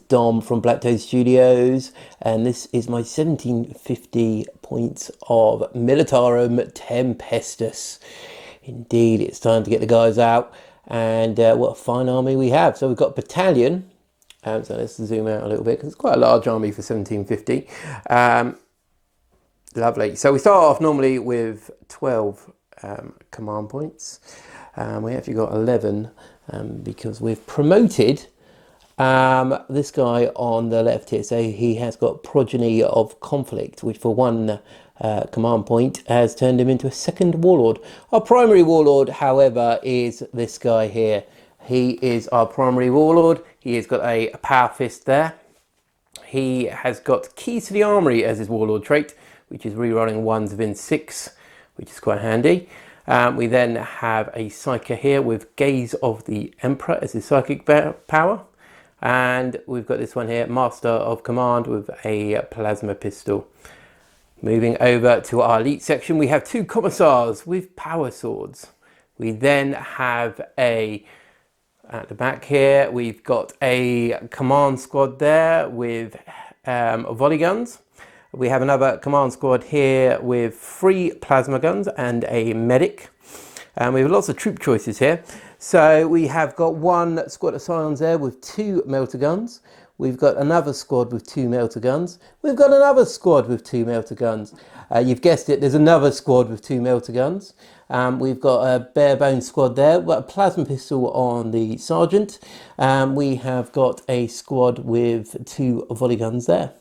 Dom from Blacktoad Studios, and this is my 1750 points of Militarum Tempestus. Indeed, it's time to get the guys out, and what a fine army we have. So we've got battalion, so let's zoom out a little bit because it's quite a large army for 1750. Lovely. So we start off normally with 12 command points. We actually got 11 because we've promoted this guy on the left here. So he has got Progeny of Conflict, which for one command point has turned him into a second warlord. Our primary warlord, however, is this guy here. He is our primary warlord. He has got a power fist there. He has got Keys to the Armory as his warlord trait, which is rerolling ones within 6, which is quite handy. We then have a Psyker here with Gaze of the Emperor as his psychic power. And we've got this one here, Master of Command with a plasma pistol. Moving over to our elite section, we have 2 commissars with power swords. We then have at the back here, we've got a command squad there with volley guns. We have another command squad here with 3 plasma guns and a medic. We have lots of troop choices here. So we have got one squad of Scions there with 2 melter guns. We've got another squad with 2 melter guns. We've got another squad with 2 melter guns. You've guessed it, there's another squad with 2 melter guns. We've got a bare bones squad there. We've got a plasma pistol on the sergeant. We have got a squad with 2 volley guns there.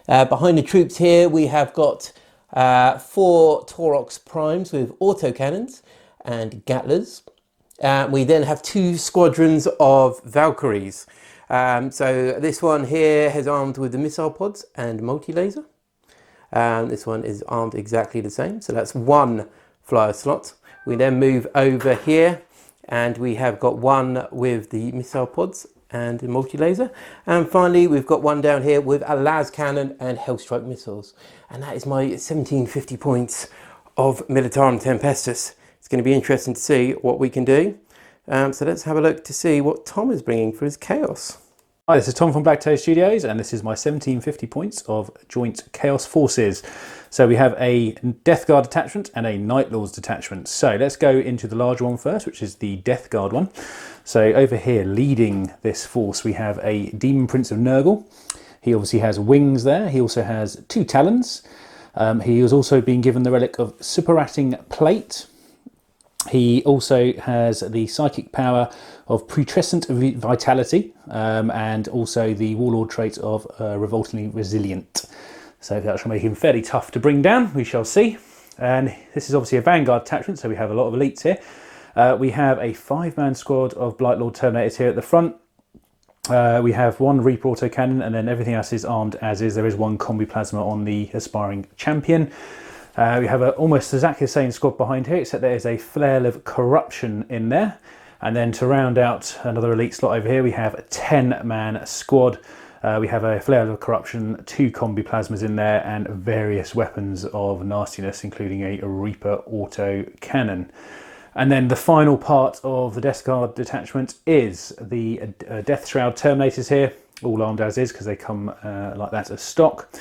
Behind the troops here, we have got 4 Taurox primes with autocannons and Gatlers. We then have 2 squadrons of Valkyries. So this one here is armed with the missile pods and multi-laser. This one is armed exactly the same. So that's 1 flyer slot. We then move over here and we have got one with the missile pods and the multi-laser. And finally, we've got one down here with a las cannon and Hellstrike missiles. And that is my 1750 points of Militarum Tempestus. It's going to be interesting to see what we can do. So let's have a look to see what Tom is bringing for his Chaos. Hi, this is Tom from Blacktoad Studios, and this is my 1750 points of joint Chaos forces. So we have a Death Guard detachment and a Nightlords detachment. So let's go into the larger one first, which is the Death Guard one. So over here, leading this force, we have a Demon Prince of Nurgle. He obviously has wings there. He also has 2 talons. He has also been given the relic of Superating Plate. He also has the psychic power of Putrescent Vitality and also the warlord trait of Revoltingly Resilient. So that shall make him fairly tough to bring down, we shall see. And this is obviously a Vanguard attachment, so we have a lot of elites here. We have a 5-man squad of Blightlord Terminators here at the front. We have 1 Reaper autocannon, and then everything else is armed as is. There is 1 combi plasma on the aspiring champion. We have almost exactly the same squad behind here, except there is a Flail of Corruption in there. And then to round out another elite slot over here, we have a 10-man squad. We have a Flail of Corruption, 2 combi plasmas in there, and various weapons of nastiness, including a Reaper auto cannon. And then the final part of the Death Guard detachment is the Death Shroud Terminators here, all armed as is because they come like that as stock.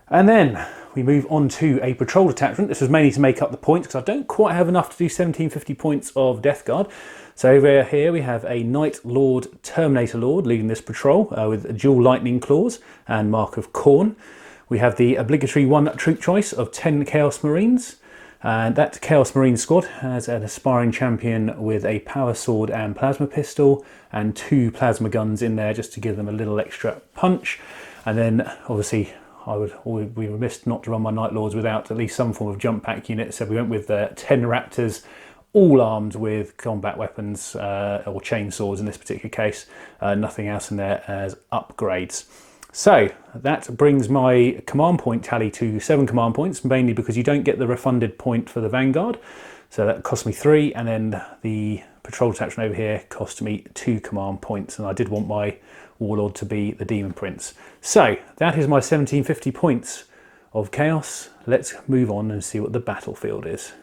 And then we move on to a patrol detachment. This was mainly to make up the points because I don't quite have enough to do 1750 points of Death Guard. So over here we have a Nightlord Terminator Lord leading this patrol with dual lightning claws and Mark of Khorne. We have the obligatory 1 troop choice of 10 Chaos Marines. And that Chaos Marine squad has an aspiring champion with a power sword and plasma pistol and 2 plasma guns in there just to give them a little extra punch. And then obviously I would be remiss not to run my Nightlords without at least some form of jump pack unit. So we went with 10 Raptors, all armed with combat weapons or chainswords in this particular case. Nothing else in there as upgrades. So that brings my command point tally to 7 command points, mainly because you don't get the refunded point for the Vanguard. So that cost me 3, and then the patrol detachment over here cost me 2 command points, and I did want my warlord to be the Demon Prince. So that is my 1750 points of Chaos. Let's move on and see what the battlefield is.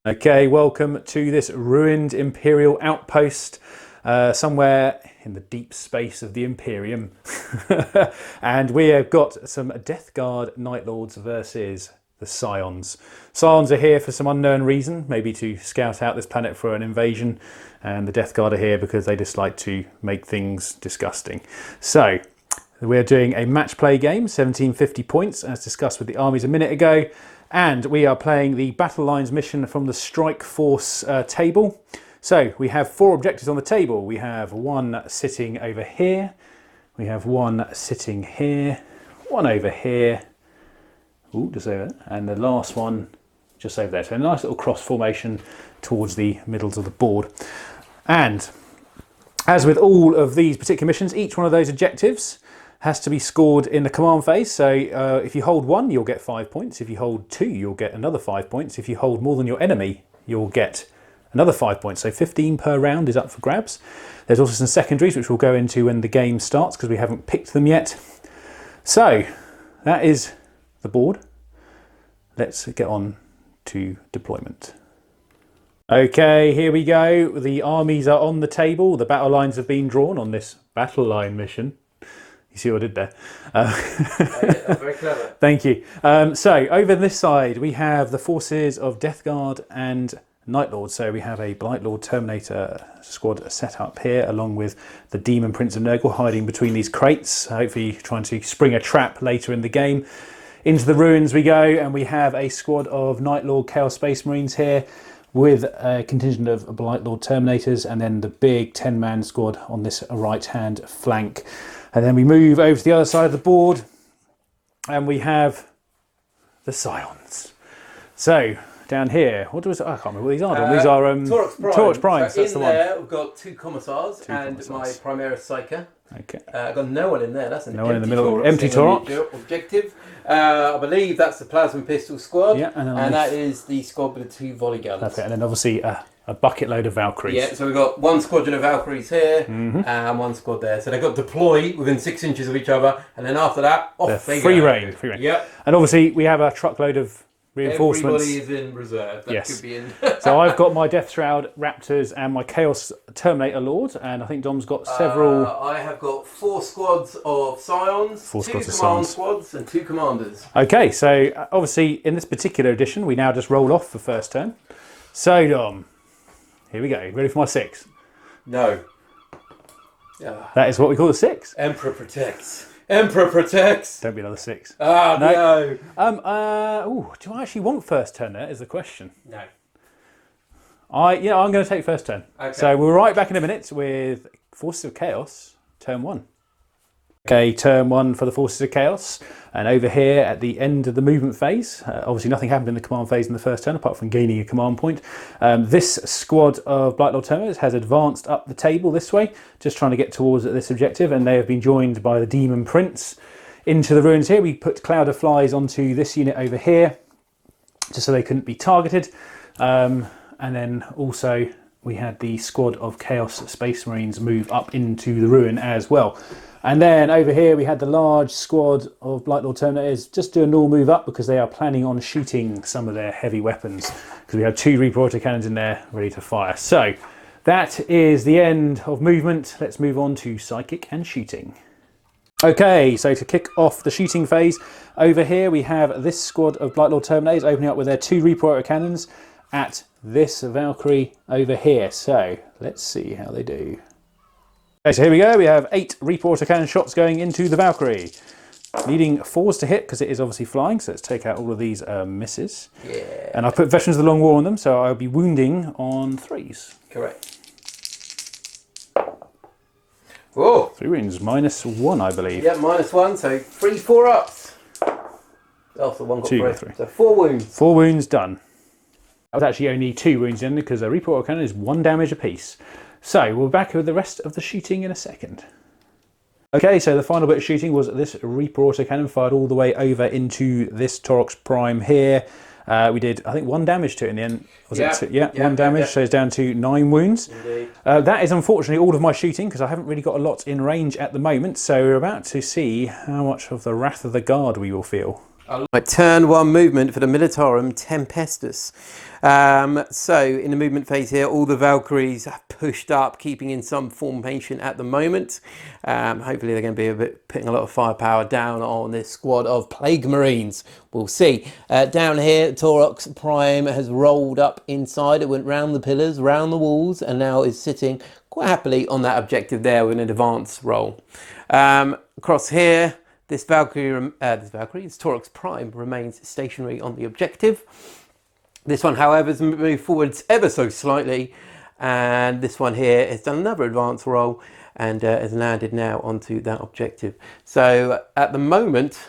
Okay, welcome to this ruined Imperial outpost. somewhere in the deep space of the Imperium. And we have got some Death Guard Nightlords versus the Scions. Scions are here for some unknown reason, maybe to scout out this planet for an invasion, and the Death Guard are here because they just like to make things disgusting. So we're doing a match play game, 1750 points, as discussed with the armies a minute ago, and we are playing the Battle Lines mission from the Strike Force table. So we have 4 objectives on the table. We have one sitting over here, we have one sitting here, one over here, ooh, just over there, and the last one just over there. So a nice little cross formation towards the middles of the board. And as with all of these particular missions, each one of those objectives has to be scored in the command phase. So if you hold 1, you'll get 5 points. If you hold 2, you'll get another 5 points. If you hold more than your enemy, you'll get another 5 points. So 15 per round is up for grabs. There's also some secondaries, which we'll go into when the game starts, because we haven't picked them yet. So that is the board. Let's get on to deployment. Okay, here we go. The armies are on the table. The battle lines have been drawn on this battle line mission. You see what I did there? Very clever. Thank you. So over this side, we have the forces of Death Guard and Nightlords. So we have a Blightlord Terminator squad set up here, along with the Demon Prince of Nurgle hiding between these crates, hopefully trying to spring a trap later in the game. Into the ruins we go, and we have a squad of Nightlord Chaos Space Marines here, with a contingent of Blightlord Terminators, and then the big 10-man squad on this right-hand flank. And then we move over to the other side of the board, and we have the Scions. So down here, what do we? I can't remember what these are. These are Torx Primes. So that's in the there, one. we've got 2 commissars and commissars. my Primaris Psyker. Okay. I've got no one in there. That's an No one in the middle. Torx Empty thing on Torx. the objective. I believe that's the Plasma Pistol squad. Yeah, and that is the squad with the 2 volley guns. Perfect. And then obviously a bucket load of Valkyries. Yeah, so we've got 1 squadron of Valkyries here and 1 squad there. So they've got deploy within 6 inches of each other, and then after that, off they free go. reign. Free reign. Yep. And obviously we have a truckload of reinforcements. Everybody is in reserve. That Yes. could be in. So I've got my Death Shroud Raptors and my Chaos Terminator Lord, and I think Dom's got several. I have got 4 squads of Scions, 4 2 squads of command Scions. squads, and 2 commanders. Okay, so obviously in this particular edition, we now just roll off for first turn. So Dom, here we go. Ready for my 6? No. That is what we call the 6. Emperor protects. Emperor protects. Don't be another 6. Ah, no. Do I actually want first turn there is the question. No. I'm going to take first turn. Okay. So we'll right back in a minute with Forces of Chaos, turn 1. Okay, turn 1 for the Forces of Chaos. And over here at the end of the movement phase, obviously nothing happened in the command phase in the first turn apart from gaining a command point. This squad of Blightlord Terminators has advanced up the table this way, just trying to get towards this objective, and they have been joined by the Demon Prince into the ruins here. We put Cloud of Flies onto this unit over here, just so they couldn't be targeted. And then also we had the squad of Chaos Space Marines move up into the ruin as well. And then over here we had the large squad of Blightlord Terminators just do a normal move up because they are planning on shooting some of their heavy weapons, because we have 2 Reaper autocannons in there ready to fire. So that is the end of movement. Let's move on to psychic and shooting. Okay, so to kick off the shooting phase, over here we have this squad of Blightlord Terminators opening up with their 2 Reaper autocannons at this Valkyrie over here. So let's see how they do. Okay, so here we go. We have 8 Reaper autocannon shots going into the Valkyrie. Needing 4s to hit because it is obviously flying, so let's take out all of these misses. Yeah. And I've put Veterans of the Long War on them, so I'll be wounding on 3s. Correct. Whoa. 3 wounds, -1, I believe. Yeah, -1, so 3 4-ups. Oh, so 1 got 2 got 3. 3. So 4 wounds. 4 wounds done. That was actually only 2 wounds in because a Reaper autocannon is 1 damage apiece. So we're back with the rest of the shooting in a second. Okay, so the final bit of shooting was this Reaper autocannon fired all the way over into this Torx Prime here. We did, I think, 1 damage to it in the end. Was it 2? Yeah, 1 damage, so it's down to 9 wounds. Indeed. That is unfortunately all of my shooting because I haven't really got a lot in range at the moment. So we're about to see how much of the Wrath of the Guard we will feel. Right, turn 1 movement for the Militarum Tempestus. So in the movement phase here, all the Valkyries are pushed up, keeping in some formation at the moment. Hopefully they're going to be putting a lot of firepower down on this squad of Plague Marines. We'll see. Down here, Taurox Prime has rolled up inside. It went round the pillars, round the walls, and now is sitting quite happily on that objective there with an advance roll. Across here, this Taurox Prime remains stationary on the objective. This one, however, has moved forwards ever so slightly, and this one here has done another advance roll and has landed now onto that objective. So at the moment,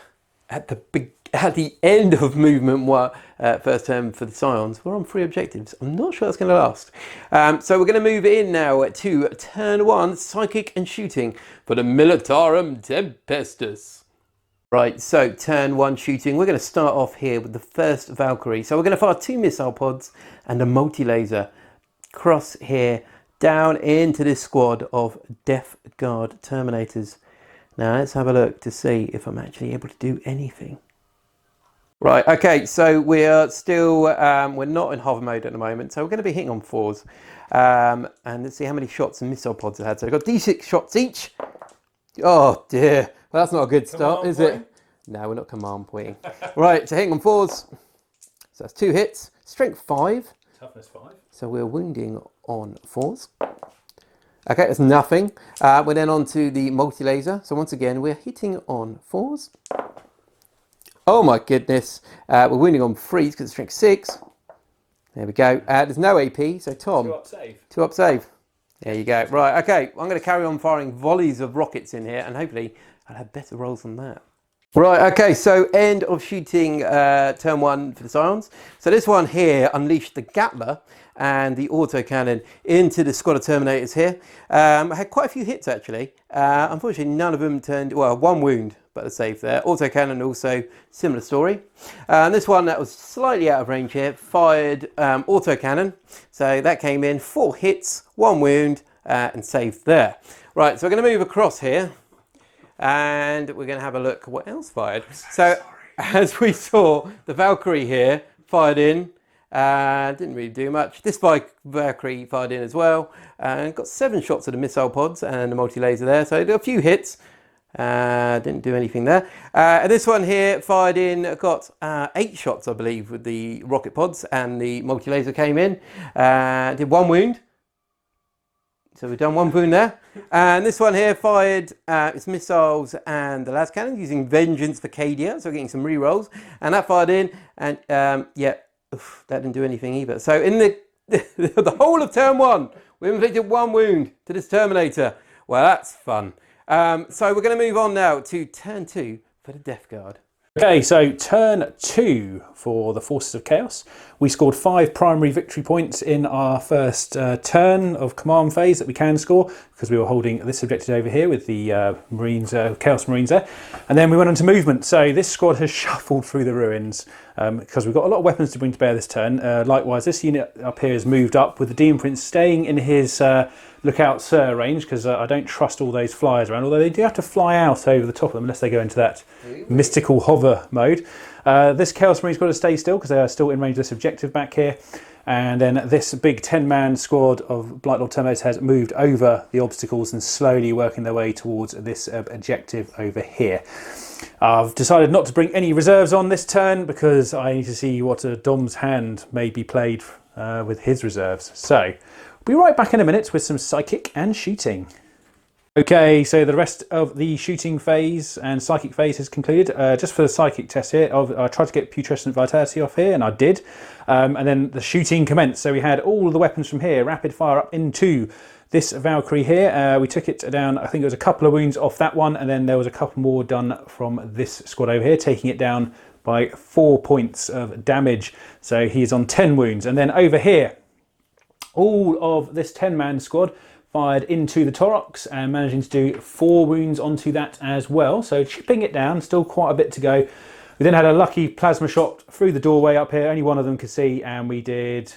at the end of movement first turn for the Scions, we're on 3 objectives. I'm not sure that's going to last. So we're going to move in now to turn 1, psychic and shooting for the Militarum Tempestus. Right, so turn 1 shooting. We're going to start off here with the first Valkyrie. So we're going to fire 2 missile pods and a multi-laser. Cross here, down into this squad of Death Guard Terminators. Now let's have a look to see if I'm actually able to do anything. Right, okay, so we are still, we're not in hover mode at the moment, so we're going to be hitting on 4s. And let's see how many shots and missile pods I had. So I've got D6 shots each. Oh dear. Well, that's not a good start, is it? No, we're not command pointing. Right, so hitting on 4s. So that's 2 hits. Strength 5. Toughness 5. So we're wounding on 4s. Okay, that's nothing. We're then on to the multi-laser. So once again, we're hitting on 4s. Oh my goodness. We're wounding on 3s because it's strength 6. There we go. There's no AP, so Tom. 2 up save. 2 up save. There you go. Right, okay. I'm going to carry on firing volleys of rockets in here, and hopefully I'll have better rolls than that. Right, okay, so end of shooting turn 1 for the Scions. So this one here unleashed the Gatler and the autocannon into the squad of Terminators here. I had quite a few hits actually. Unfortunately, none of them turned, well, 1 wound, but a save there. Autocannon also, similar story. And this one that was slightly out of range here, fired autocannon. So that came in, 4 hits, 1 wound, and saved there. Right, so we're going to move across here. And we're going to have a look at what else fired. So as we saw, the Valkyrie here fired in, didn't really do much. This Valkyrie fired in as well, and got 7 shots of the missile pods and the multi-laser there. So a few hits, didn't do anything there. And this one here fired in, got 8 shots, I believe, with the rocket pods, and the multi-laser came in, did 1 wound. So we've done 1 wound there. And this one here fired its missiles and the las cannon using Vengeance for Cadia. So we're getting some re-rolls. And that fired in, and yeah, that didn't do anything either. So in the whole of turn 1, we inflicted 1 wound to this Terminator. Well, that's fun. So we're going to move on now to turn 2 for the Death Guard. Okay, so turn 2 for the Forces of Chaos. We scored 5 primary victory points in our first turn of command phase that we can score, because we were holding this objective over here with the Marines, Chaos Marines there. And then we went on to movement. So this squad has shuffled through the ruins because we've got a lot of weapons to bring to bear this turn. Likewise, this unit up here has moved up with the Demon Prince staying in his lookout sir range, because I don't trust all those flyers around, although they do have to fly out over the top of them unless they go into that mystical hover mode. This Chaos Marine's got to stay still because they are still in range of this objective back here. And then this big 10-man squad of Blacktoad Terminators has moved over the obstacles and slowly working their way towards this objective over here. I've decided not to bring any reserves on this turn because I need to see what Dom's hand may be played with his reserves. So we'll be right back in a minute with some psychic and shooting. Okay, so the rest of the shooting phase and psychic phase has concluded. Just for the psychic test here, I tried to get putrescent vitality off here, and I did. And then the shooting commenced. So we had all of the weapons from here, rapid fire up into this Valkyrie here. We took it down, I think it was a couple of wounds off that one, and then there was a couple more done from this squad over here, taking it down by 4 points of damage. So he is on 10 wounds. And then over here, all of this 10-man squad fired into the Taurox and managing to do 4 wounds onto that as well. So chipping it down, still quite a bit to go. We then had a lucky plasma shot through the doorway up here, only one of them could see, and we did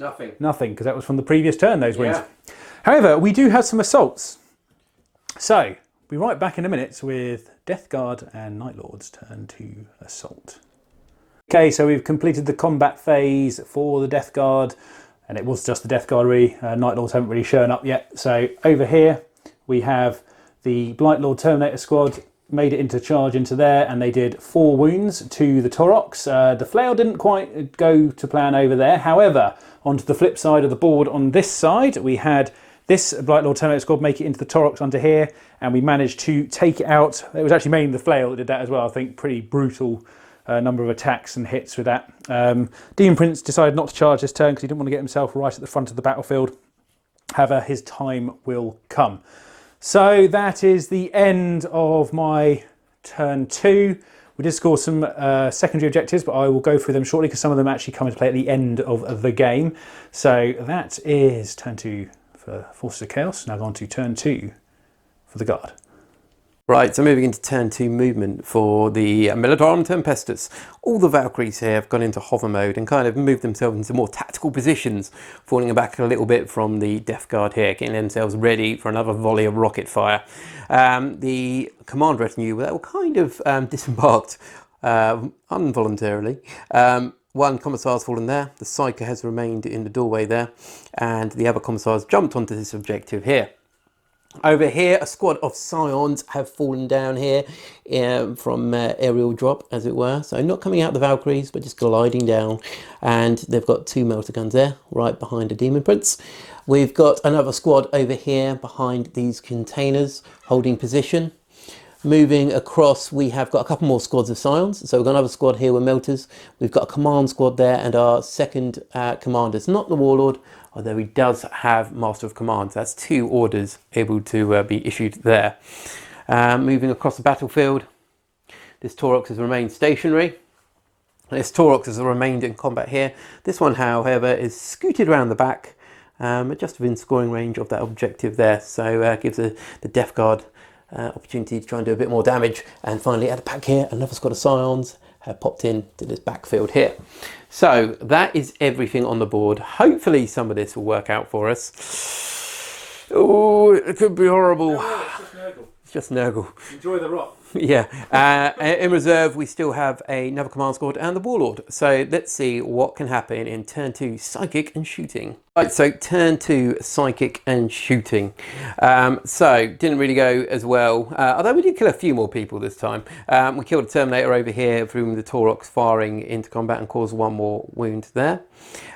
nothing because that was from the previous turn, those wounds. Yeah. However, we do have some assaults. So we'll be right back in a minute with Death Guard and Nightlords turn to assault. Okay, so we've completed the combat phase for the Death Guard, and it was just the Death Guard really. Nightlords haven't really shown up yet. So over here we have the Blightlord Terminator squad made it into charge into there, and they did 4 wounds to the Taurox. The flail didn't quite go to plan over there. However, onto the flip side of the board on this side, we had this Blightlord Terminator squad make it into the Taurox under here, and we managed to take it out. It was actually mainly the flail that did that as well. I think pretty brutal number of attacks and hits with that. Demon Prince decided not to charge this turn because he didn't want to get himself right at the front of the battlefield. However, his time will come. So that is the end of my turn 2. We did score some secondary objectives, but I will go through them shortly because some of them actually come into play at the end of the game. So that is turn 2 for Forces of Chaos. Now on to turn 2 for the Guard. Right, so moving into turn 2 movement for the Militarum Tempestus. All the Valkyries here have gone into hover mode and kind of moved themselves into more tactical positions, falling back a little bit from the Death Guard here, getting themselves ready for another volley of rocket fire. The command retinue that were kind of disembarked involuntarily. One commissar's fallen there, the Psyker has remained in the doorway there, and the other commissars jumped onto this objective here. Over here, a squad of Scions have fallen down here from aerial drop, as it were. So not coming out the Valkyries, but just gliding down. And they've got 2 melter guns there, right behind a Demon Prince. We've got another squad over here behind these containers, holding position. Moving across, we have got a couple more squads of Scions. So we've got another squad here with melters. We've got a command squad there, and our second commander's not the Warlord, although he does have Master of Command. That's 2 orders able to be issued there. Moving across the battlefield, this Taurox has remained stationary. This Taurox has remained in combat here. This one, however, is scooted around the back, just within scoring range of that objective there. So gives the Death Guard opportunity to try and do a bit more damage. And finally, at the back here, another squad of Scions have popped in to this backfield here. So that is everything on the board. Hopefully some of this will work out for us. Oh, it could be horrible. No, it's just Nurgle. Enjoy the rot. Yeah. In reserve, we still have another command squad and the Warlord. So let's see what can happen in turn 2, Psychic and Shooting. Right, so turn 2, Psychic and Shooting. So didn't really go as well, although we did kill a few more people this time. We killed a Terminator over here from the Taurox firing into combat and caused 1 more wound there.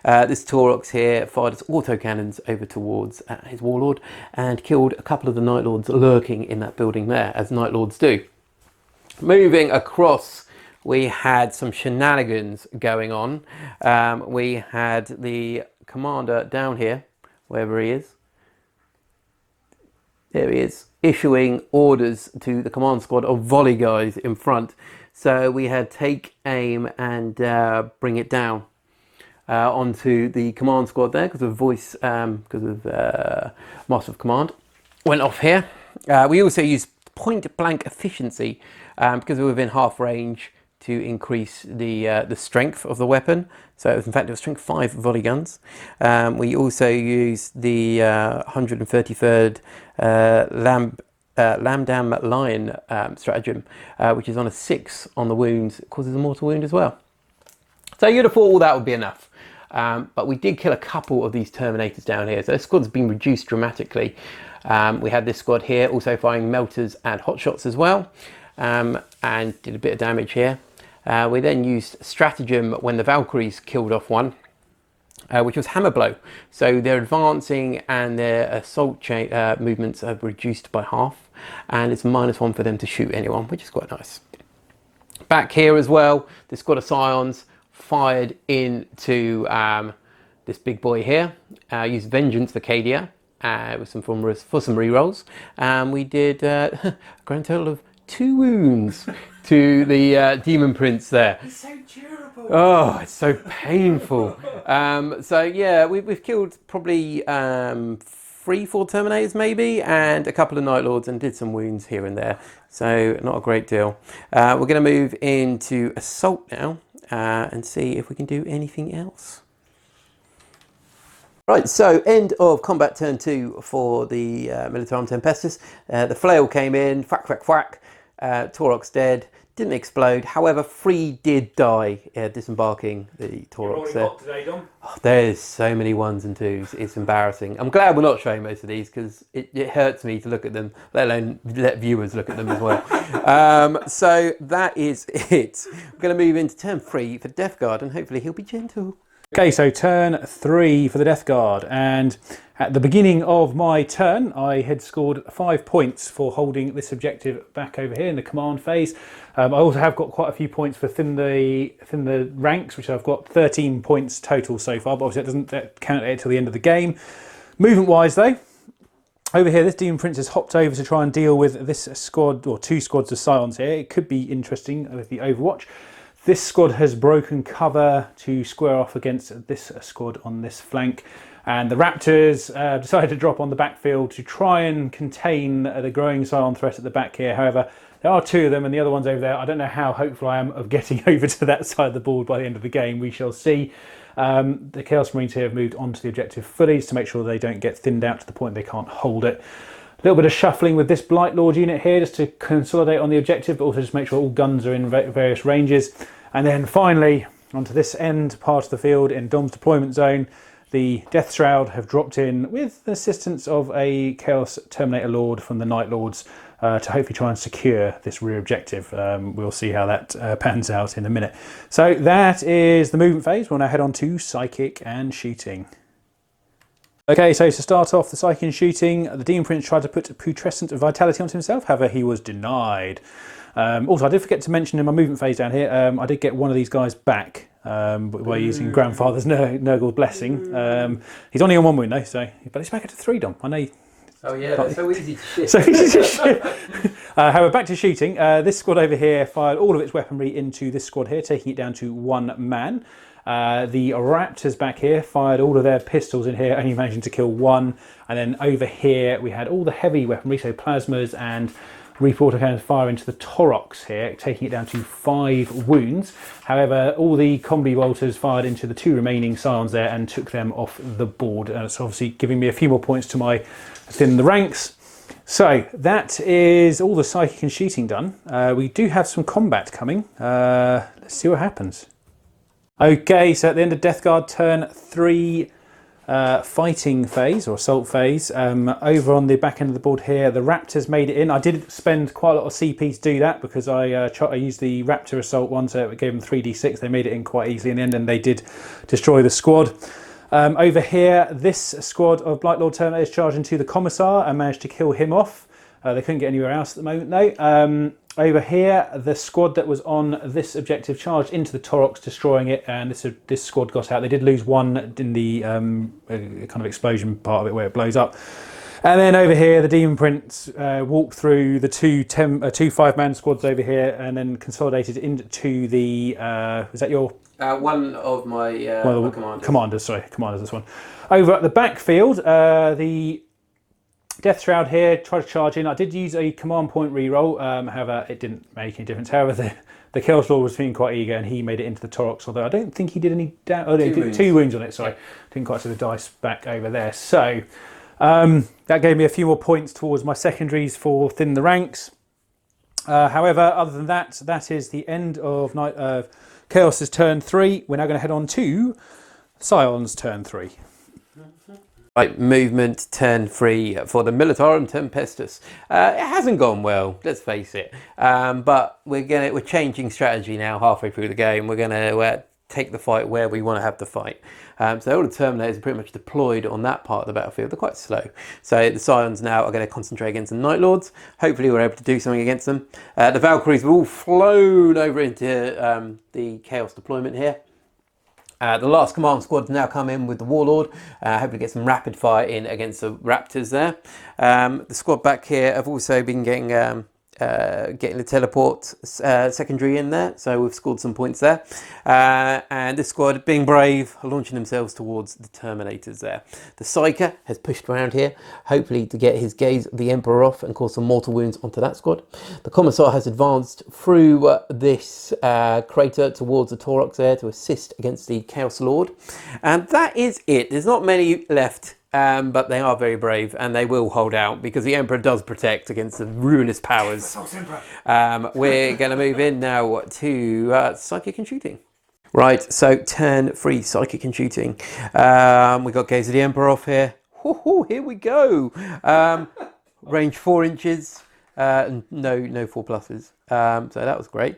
This Taurox here fired its autocannons over towards his Warlord and killed a couple of the Nightlords lurking in that building there, as Nightlords do. Moving across, we had some shenanigans going on. We had the commander down here, wherever he is. There he is, issuing orders to the command squad of volley guys in front. So we had take aim and bring it down onto the command squad there because of voice, because of Master of Command. Went off here. We also used point blank efficiency because we were within half range to increase the strength of the weapon. So in fact it was strength 5 volley guns. We also used the 133rd Lambdam Lion stratagem, which is on a 6 on the wounds. It causes a mortal wound as well. So you'd have thought all that would be enough. But we did kill a couple of these Terminators down here. So the squad's been reduced dramatically. We had this squad here also firing melters and hotshots as well, and did a bit of damage here. We then used stratagem when the Valkyries killed off one, which was hammer blow. So their advancing and their assault movements have reduced by half, and it's -1 for them to shoot anyone, which is quite nice. Back here as well, the squad of Scions fired into this big boy here. Used Vengeance for Cadia. With some for some rerolls, and we did a grand total of 2 wounds to the Demon Prince there. It's so durable. Oh, it's so painful. So yeah, we've killed probably 3-4 Terminators maybe, and a couple of Nightlords, and did some wounds here and there. So not a great deal. We're going to move into Assault now and see if we can do anything else. Right, so end of combat turn 2 for the Militarum Tempestus. The flail came in, whack, whack, whack. Taurox dead. didn't explode. However, 3 did die disembarking the Taurox there. Today, Dom. Oh, there's so many 1s and 2s. It's embarrassing. I'm glad we're not showing most of these because it hurts me to look at them, let alone let viewers look at them as well. So that is it. We're going to move into turn 3 for Death Guard, and hopefully he'll be gentle. Okay, so turn 3 for the Death Guard, and at the beginning of my turn I had scored 5 points for holding this objective back over here in the command phase. I also have got quite a few points for thin the ranks, which I've got 13 points total so far, but obviously that doesn't count it till the end of the game. Movement wise though, over here this Demon Prince has hopped over to try and deal with this squad, or 2 squads of Scions here. It could be interesting with the Overwatch. This squad has broken cover to square off against this squad on this flank, and the Raptors decided to drop on the backfield to try and contain the growing Scion threat at the back here. However, there are 2 of them, and the other one's over there. I don't know how hopeful I am of getting over to that side of the board by the end of the game. We shall see. The Chaos Marines here have moved onto the objective fully to make sure they don't get thinned out to the point they can't hold it. A little bit of shuffling with this Blightlord unit here just to consolidate on the objective, but also just make sure all guns are in various ranges. And then finally, onto this end part of the field in Dom's deployment zone, the Death Shroud have dropped in with the assistance of a Chaos Terminator Lord from the Nightlords to hopefully try and secure this rear objective. We'll see how that pans out in a minute. So that is the movement phase. We'll now head on to Psychic and Shooting. Okay, so to start off the Psychic and Shooting, the Demon Prince tried to put Putrescent Vitality onto himself, however he was denied. Also, I did forget to mention in my movement phase down here, I did get one of these guys back by using Grandfather's Nurgle Blessing. He's only on 1 wound though, but it's back up to 3, Dom. I know. Oh yeah, that's so easy to shit. So easy to shit. However, back to shooting. This squad over here fired all of its weaponry into this squad here, taking it down to 1 man. The Raptors back here fired all of their pistols in here, only managing to kill 1. And then over here we had all the heavy weaponry, so plasmas and Reaper autocannons fire into the Taurox here, taking it down to 5 wounds. However, all the combi bolters fired into the 2 remaining Scions there and took them off the board. It's obviously giving me a few more points to my thin the ranks. So that is all the Psychic and Shooting done. We do have some combat coming. Let's see what happens. Okay, so at the end of Death Guard turn 3, fighting phase or assault phase, over on the back end of the board here, the Raptors made it in. I did spend quite a lot of CP to do that because I used the Raptor assault one, so it gave them 3d6. They made it in quite easily in the end, and they did destroy the squad. Over here, this squad of Blightlord Terminators charged into the Commissar and managed to kill him off. They couldn't get anywhere else at the moment though. Over here, the squad that was on this objective charged into the Taurox, destroying it, and this squad got out. They did lose 1 in the kind of explosion part of it where it blows up. And then over here, the Demon Prince walked through the 2 5-man squads over here and then consolidated into the... was that your... one of my, my commanders. Commanders, this one. Over at the backfield, the Death Shroud here tried to charge in. I did use a command point reroll, however, it didn't make any difference. However, the Chaos Lord was feeling quite eager and he made it into the Taurox, although I don't think he did any damage. Oh, he did 2 wounds on it, sorry. Didn't quite see the dice back over there. So, that gave me a few more points towards my secondaries for thin the ranks. However, other than that, that is the end of Chaos's turn 3. We're now going to head on to Scion's turn 3. Right, movement turn 3 for the Militarum Tempestus. It hasn't gone well, let's face it. But we're changing strategy now halfway through the game. We're going to take the fight where we want to have the fight. So all the Terminators are pretty much deployed on that part of the battlefield. They're quite slow. So the Scions now are going to concentrate against the Nightlords. Hopefully we're able to do something against them. The Valkyries have all flown over into the Chaos deployment here. The last command squad's now come in with the Warlord. Hopefully get some rapid fire in against the Raptors there. The squad back here have also been getting the teleport secondary in there, so we've scored some points there. And this squad, being brave, are launching themselves towards the Terminators there. The Psyker has pushed around here, hopefully to get his Gaze of the Emperor off and cause some mortal wounds onto that squad. The Commissar has advanced through this crater towards the Taurox there to assist against the Chaos Lord. And that is it. There's not many left but they are very brave and they will hold out because the Emperor does protect against the ruinous powers. We're going to move in now to Psychic and Shooting. Right, so turn 3, Psychic and Shooting. We've got Gaze of the Emperor off here. Here we go. Range 4 inches. No 4+s. So that was great.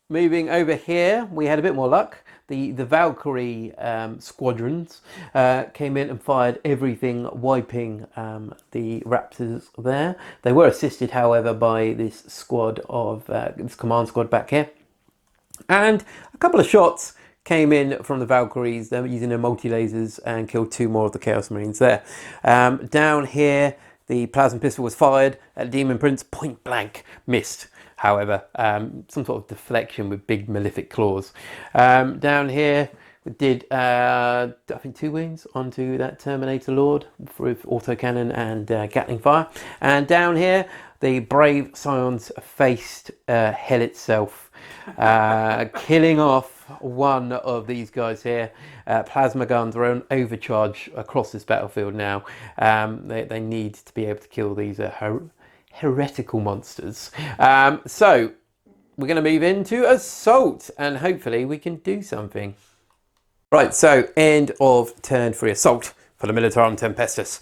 Moving over here, we had a bit more luck. The Valkyrie squadrons came in and fired everything, wiping the Raptors there. They were assisted, however, by this squad of this command squad back here. And a couple of shots came in from the Valkyries. They were using their multi-lasers and killed 2 more of the Chaos Marines there. Down here, the plasma pistol was fired at Demon Prince, point blank, missed. However, some sort of deflection with big malefic claws. Down here, we did, I think, 2 wounds onto that Terminator Lord with autocannon and Gatling fire. And down here, the brave Scions faced hell itself, killing off one of these guys here. Plasma guns are on overcharge across this battlefield now. They need to be able to kill these heretical monsters. So we're going to move into Assault and hopefully we can do something. Right, so end of turn 3 Assault for the Militarum Tempestus.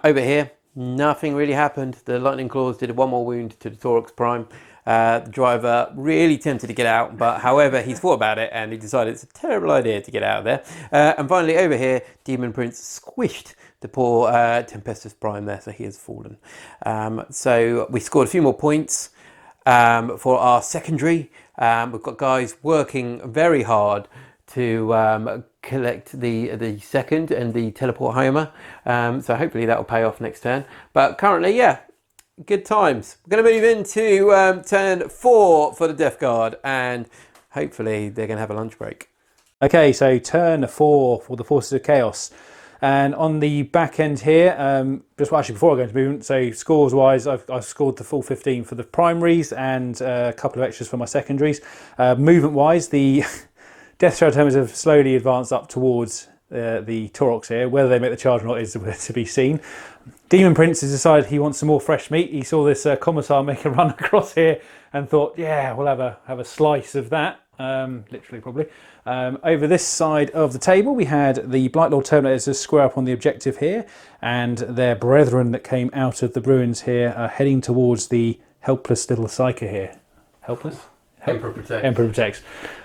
Over here, nothing really happened. The Lightning Claws did 1 more wound to the Thorax Prime. The driver really tempted to get out, but however, he's thought about it and he decided it's a terrible idea to get out of there. And finally, over here, Demon Prince squished the poor Tempestus Prime there, so he has fallen. So we scored a few more points for our secondary. We've got guys working very hard to collect the second and the teleport homer. So hopefully that will pay off next turn. But currently, yeah, good times. We're going to move into turn 4 for the Death Guard, and hopefully they're going to have a lunch break. Okay, so turn 4 for the Forces of Chaos. And on the back end here, just actually before I go into movement, so scores wise, I've scored the full 15 for the primaries and a couple of extras for my secondaries. Movement wise, the Death Shroud Terminals have slowly advanced up towards the Taurox here. Whether they make the charge or not is to be seen. Demon Prince has decided he wants some more fresh meat. He saw this Commissar make a run across here and thought, yeah, we'll have a slice of that. Literally, probably. Over this side of the table, we had the Blightlord Terminators square up on the objective here, and their brethren that came out of the ruins here are heading towards the helpless little Psyker here. Helpless? Emperor protects. Emperor protects.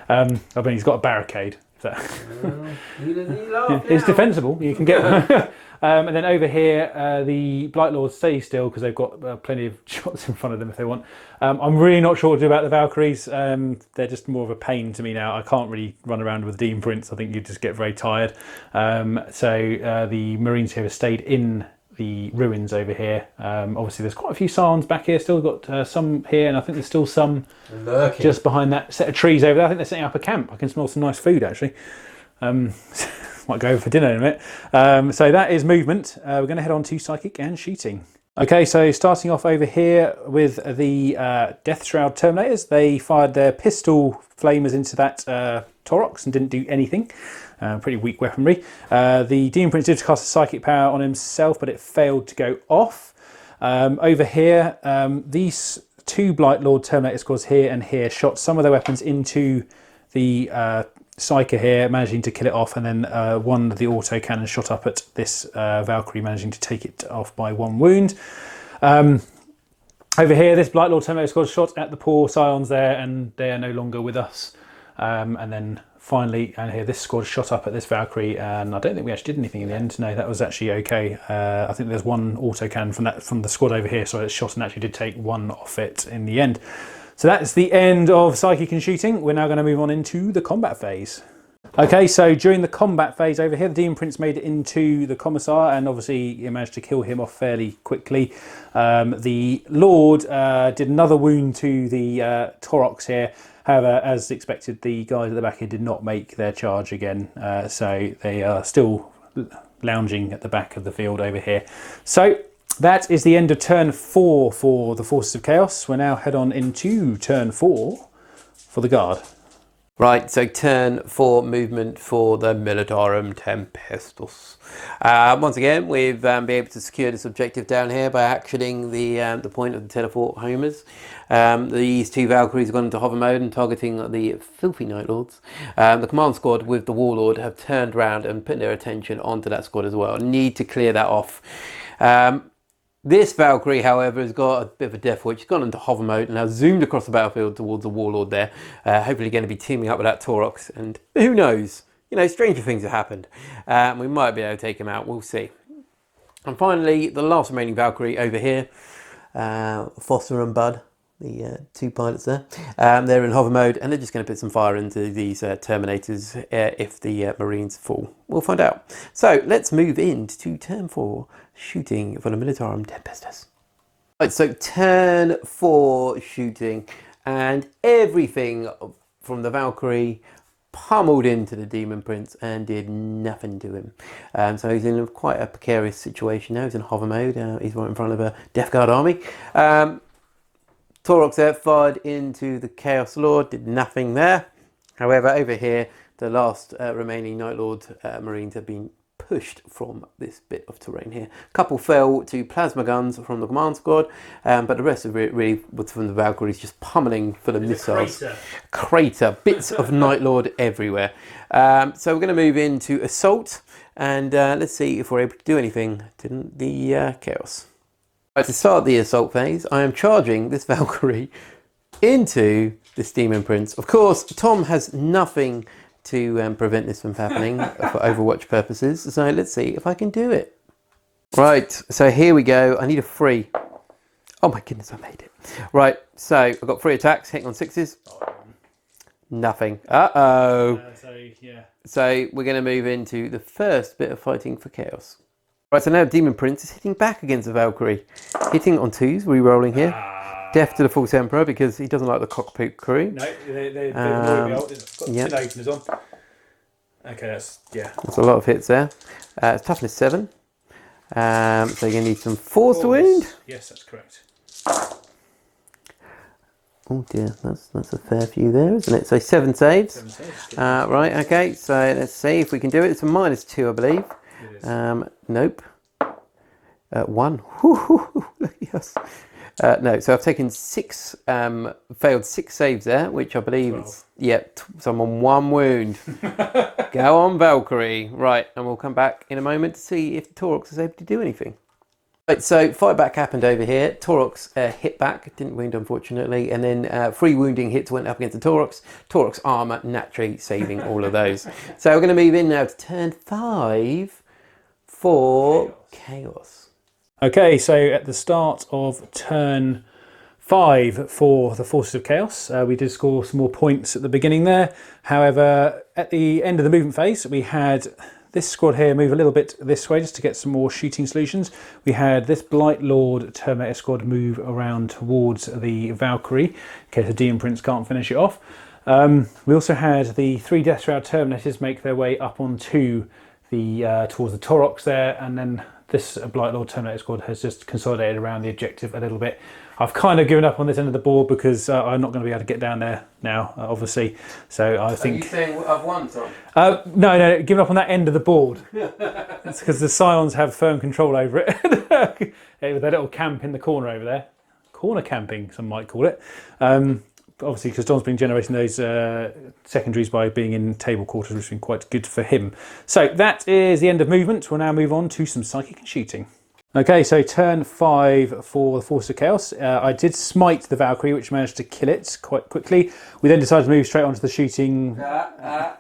I mean, he's got a barricade. So it's defensible. You can get one. And then over here, the Blightlords stay still because they've got plenty of shots in front of them if they want. I'm really not sure what to do about the Valkyries. They're just more of a pain to me now. I can't really run around with Demon Prince. I think you just get very tired. So the Marines here have stayed in the ruins over here. Obviously, there's quite a few Scions back here. Still got some here, and I think there's still some lurking just behind that set of trees over there. I think they're setting up a camp. I can smell some nice food actually. Might go for dinner in a minute. So that is movement. We're going to head on to Psychic and Shooting. Okay, so starting off over here with the Death Shroud Terminators. They fired their pistol flamers into that Taurox and didn't do anything. Pretty weak weaponry. The Demon Prince did cast a psychic power on himself, but it failed to go off. Over here, these 2 Blightlord Terminator squads here and here shot some of their weapons into the Psyker here, managing to kill it off, and then one of the auto cannons shot up at this Valkyrie, managing to take it off by 1 wound. Over here, this Blightlord Terminator squad shot at the poor Scions there, and they are no longer with us. And then finally, and here, this squad shot up at this Valkyrie, and I don't think we actually did anything in the end. No, that was actually okay. I think there's 1 auto cannon from the squad over here, so it shot and actually did take 1 off it in the end. So that's the end of Psychic and Shooting. We're now going to move on into the combat phase. Okay, so during the combat phase over here, the Demon Prince made it into the Commissar, and obviously he managed to kill him off fairly quickly. The Lord did another wound to the Taurox here. However, as expected, the guys at the back here did not make their charge again, so they are still lounging at the back of the field over here. So that is the end of turn 4 for the Forces of Chaos. We're now head on into turn 4 for the Guard. Right, so turn 4 movement for the Militarum Tempestus. Once again, we've been able to secure this objective down here by actioning the point of the teleport homers. These 2 Valkyries have gone into hover mode and targeting the filthy Nightlords. The command squad with the Warlord have turned around and put their attention onto that squad as well. Need to clear that off. This Valkyrie, however, has got a bit of a death wish. She's gone into hover mode and now zoomed across the battlefield towards the Warlord there. Hopefully going to be teaming up with that Taurox. And who knows? You know, stranger things have happened. We might be able to take him out. We'll see. And finally, the last remaining Valkyrie over here. Foster and Bud, the 2 pilots there. They're in hover mode and they're just going to put some fire into these Terminators if the Marines fall. We'll find out. So let's move into turn 4. Shooting for the Militarum Tempestus. Right, so turn 4 shooting, and everything from the Valkyrie pummeled into the Demon Prince and did nothing to him. So he's in quite a precarious situation now. He's in hover mode. He's right in front of a Death Guard army. Taurox there fired into the Chaos Lord, did nothing there. However, over here, the last remaining Nightlord Marines have been pushed from this bit of terrain here. A couple fell to plasma guns from the command squad, but the rest of it really was from the Valkyries just pummeling for the missiles. Crater, bits of Nightlord everywhere. So we're going to move into assault, and let's see if we're able to do anything to the chaos. Right, to start the assault phase, I am charging this Valkyrie into this Demon Prince. Of course, Tom has nothing to prevent this from happening for Overwatch purposes. So let's see if I can do it. Right, so here we go. I need a 3. Oh my goodness, I made it. Right, so I've got 3 attacks, hitting on 6s. Nothing. Uh-oh. So we're going to move into the first bit of fighting for Chaos. Right, so now Demon Prince is hitting back against the Valkyrie. Hitting on 2s, re-rolling here. Death to the False Emperor because he doesn't like the cockpit crew. No, they're avoiding me. Got yep. 10 openers on. Okay, that's a lot of hits there. It's toughness 7. So you're going to need some force to wound. Yes, that's correct. Oh dear, that's a fair few there, isn't it? So 7 saves. 7 saves. Right, okay, so let's see if we can do it. It's a -2, I believe. It is. Nope. 1. Look at us. No, so I've taken 6, failed 6 saves there, which I believe 12. is, so I'm on 1 wound. Go on, Valkyrie. Right, and we'll come back in a moment to see if the Taurox is able to do anything. Right, so fight back happened over here. Taurox hit back, didn't wound unfortunately, and then 3 wounding hits went up against the Taurox. Taurox armor naturally saving all of those. So we're going to move in now to turn 5 for Chaos. Okay, so at the start of turn 5 for the Forces of Chaos, we did score some more points at the beginning there. However, at the end of the movement phase, we had this squad here move a little bit this way just to get some more shooting solutions. We had this Blight Lord Terminator squad move around towards the Valkyrie in case the Demon Prince can't finish it off. We also had the 3 Death Shroud Terminators make their way up onto the towards the Taurox there, and then this Blight Lord Terminator squad has just consolidated around the objective a little bit. I've kind of given up on this end of the board because I'm not going to be able to get down there now, obviously. So I think... Are you saying I've won, Tom? No, given up on that end of the board. It's because the Scions have firm control over it. With their little camp in the corner over there. Corner camping, some might call it. Obviously, because Don's been generating those secondaries by being in table quarters, which has been quite good for him. So that is the end of movement. We'll now move on to some psychic and shooting. Okay, so turn 5 for the Force of Chaos. I did smite the Valkyrie, which managed to kill it quite quickly. We then decided to move straight onto the shooting. I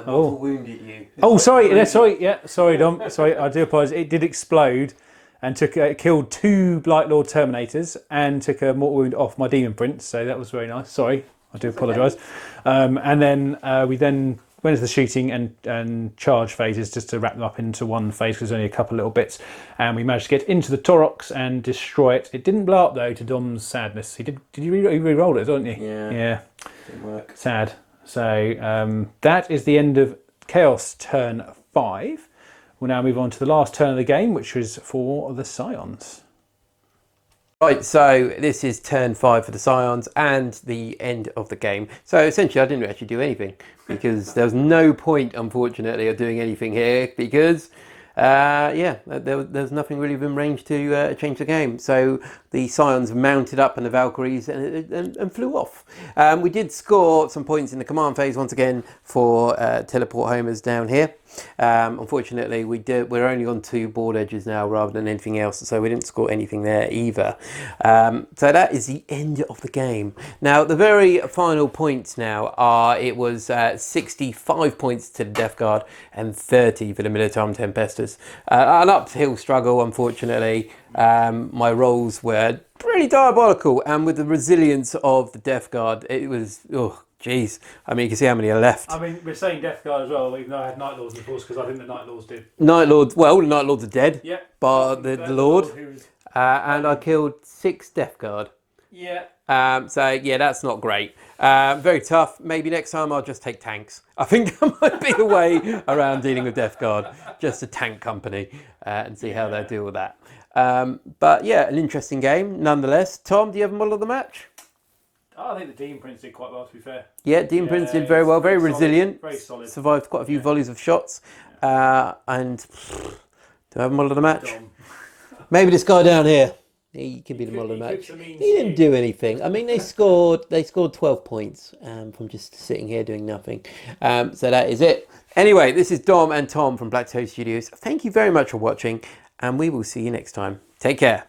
wounded you. Oh, sorry, sorry, Dom. Sorry, I do apologise. It did explode and killed 2 Blight Lord Terminators and took a mortal wound off my Demon Prince. So that was very nice. Sorry, I do apologise. And then we then went into the shooting and charge phases just to wrap them up into one phase because there's only a couple of little bits. And we managed to get into the Taurox and destroy it. It didn't blow up though, to Dom's sadness. Did you re-roll it, didn't you? Yeah. Didn't work. Sad. So that is the end of Chaos turn 5. We'll now move on to the last turn of the game, which is for the Scions. Right, so this is turn 5 for the Scions and the end of the game. So essentially I didn't actually do anything because there was no point, unfortunately, of doing anything here because there's nothing really within range to change the game. So the Scions mounted up and the Valkyries and flew off. We did score some points in the command phase once again for teleport homers down here. Unfortunately, we're only on 2 board edges now rather than anything else, so we didn't score anything there either. So that is the end of the game. Now, the very final points now are, it was 65 points to the Death Guard and 30 for the Militarum Tempestus. An uphill struggle, unfortunately. My rolls were pretty diabolical, and with the resilience of the Death Guard, it was, oh, jeez. I mean, you can see how many are left. I mean, we're saying Death Guard as well, even though I had Nightlords, of course, because I think the Nightlords did. Nightlords, well, the Nightlords are dead. Yeah. But the Lord. And I killed 6 Death Guard. Yeah. So, yeah, that's not great. Very tough. Maybe next time I'll just take tanks. I think that might be a way around dealing with Death Guard. Just a tank company and see how they deal with that. But, yeah, an interesting game nonetheless. Tom, do you have a model of the match? I think the Demon Prince did quite well, to be fair. Yeah, Demon Prince did very well. Very resilient. Very solid. Survived quite a few volleys of shots. And do I have a model of the match? Dom. Maybe this guy down here. He could be the model of the match. He didn't do anything. I mean, they scored 12 points from just sitting here doing nothing. So that is it. Anyway, this is Dom and Tom from Blacktoad Studios. Thank you very much for watching, and we will see you next time. Take care.